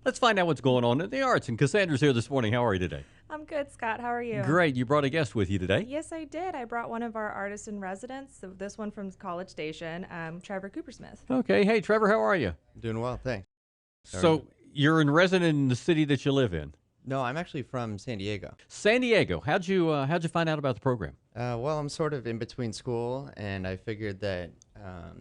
Let's find out what's going on in the arts. And Cassandra's here this morning. How are you today? I'm good, Scott. How are you? Great. You brought a guest with you today. Yes, I did. I brought one of our artists in residence, so this one from College Station, Trevor Coopersmith. Okay. Hey, Trevor, how are you? Doing well, thanks. So you're in resident in the city that you live in. No, I'm actually from San Diego. San Diego. How'd you find out about the program? Well, I'm sort of in between school, and I figured that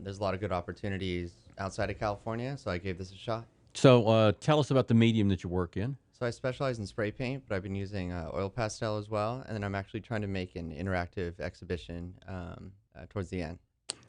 there's a lot of good opportunities outside of California, so I gave this a shot. So tell us about the medium that you work in. So I specialize in spray paint, but I've been using oil pastel as well, and then I'm actually trying to make an interactive exhibition towards the end.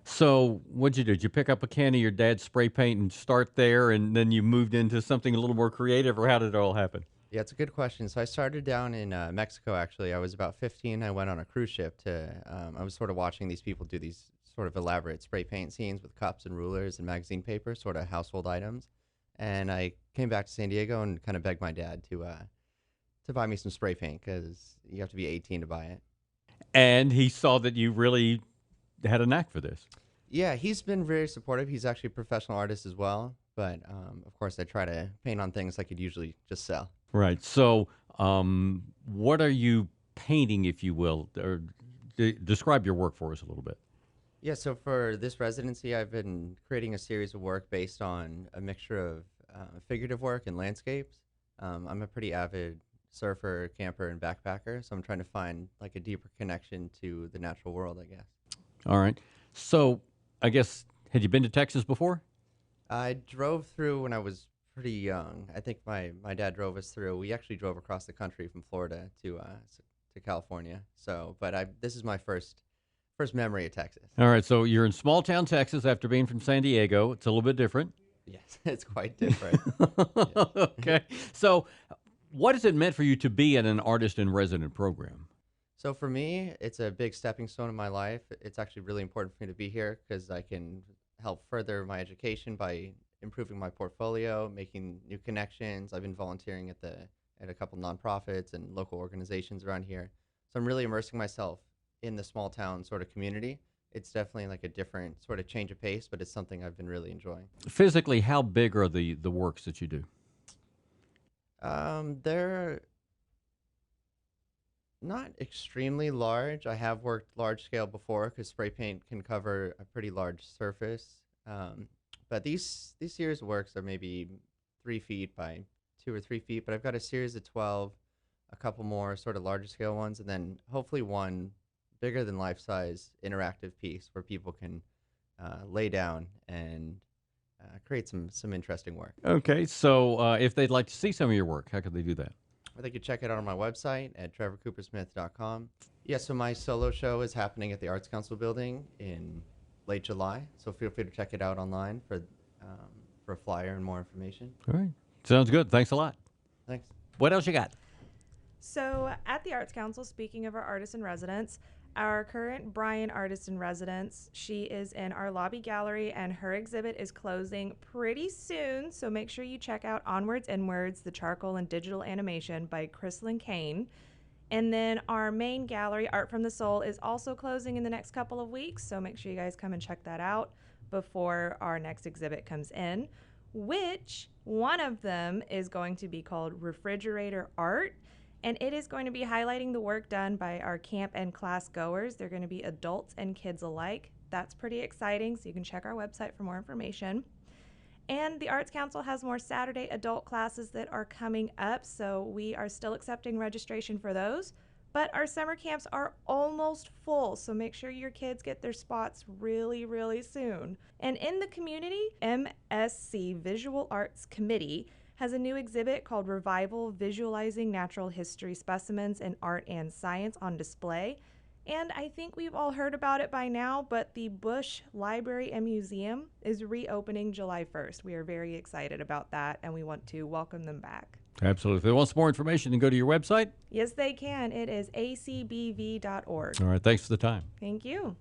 So what'd you do? Did you pick up a can of your dad's spray paint and start there, and then you moved into something a little more creative, or how did it all happen? Yeah, it's a good question. So I started down in Mexico, actually. I was about 15. I went on a cruise ship I was sort of watching these people do these sort of elaborate spray paint scenes with cups and rulers and magazine paper, sort of household items. And I came back to San Diego and kind of begged my dad to buy me some spray paint because you have to be 18 to buy it. And he saw that you really had a knack for this. Yeah, he's been very supportive. He's actually a professional artist as well. But, of course, I try to paint on things I could usually just sell. Right. So what are you painting, if you will? Or describe your work for us a little bit. Yeah, so for this residency, I've been creating a series of work based on a mixture of figurative work and landscapes. I'm a pretty avid surfer, camper, and backpacker, so I'm trying to find like a deeper connection to the natural world, I guess. All right. So I guess, had you been to Texas before? I drove through when I was pretty young. I think my dad drove us through. We actually drove across the country from Florida to California. So, but this is my first memory of Texas. All right. So you're in small town Texas after being from San Diego. It's a little bit different. Yes, it's quite different. Okay. So what has it meant for you to be in an artist in resident program? So for me, it's a big stepping stone in my life. It's actually really important for me to be here because I can help further my education by improving my portfolio, making new connections. I've been volunteering at a couple nonprofits and local organizations around here. So I'm really immersing myself in the small town sort of community. It's definitely like a different sort of change of pace, but it's something I've been really enjoying. Physically, how big are the works that you do? They're not extremely large. I have worked large scale before because spray paint can cover a pretty large surface. But these series of works are maybe 3 feet by 2 or 3 feet. But I've got a series of 12, a couple more sort of larger scale ones, and then hopefully one bigger than life size interactive piece where people can lay down and create some interesting work. Okay. So if they'd like to see some of your work, how could they do that? Or they could check it out on my website at trevorcoopersmith.com. Yeah, so my solo show is happening at the Arts Council building in late July. So feel free to check it out online for a flyer and more information. All right. Sounds good. Thanks a lot. Thanks. What else you got? So at the Arts Council, speaking of our artist in residence, our current Brian artist in residence, she is in our lobby gallery and her exhibit is closing pretty soon. So make sure you check out Onwards Inwards, the charcoal and digital animation by Chrislyn Kane. And then our main gallery, Art from the Soul, is also closing in the next couple of weeks. So make sure you guys come and check that out before our next exhibit comes in, which one of them is going to be called Refrigerator Art. And it is going to be highlighting the work done by our camp and class goers. They're going to be adults and kids alike. That's pretty exciting, so you can check our website for more information. And the Arts Council has more Saturday adult classes that are coming up, so we are still accepting registration for those. But our summer camps are almost full, so make sure your kids get their spots really, really soon. And in the community, MSC Visual Arts Committee has a new exhibit called Revival, Visualizing Natural History Specimens in Art and Science on display. And I think we've all heard about it by now, but the Bush Library and Museum is reopening July 1st. We are very excited about that, and we want to welcome them back. Absolutely. If they want some more information, then go to your website. Yes, they can. It is acbv.org. All right. Thanks for the time. Thank you.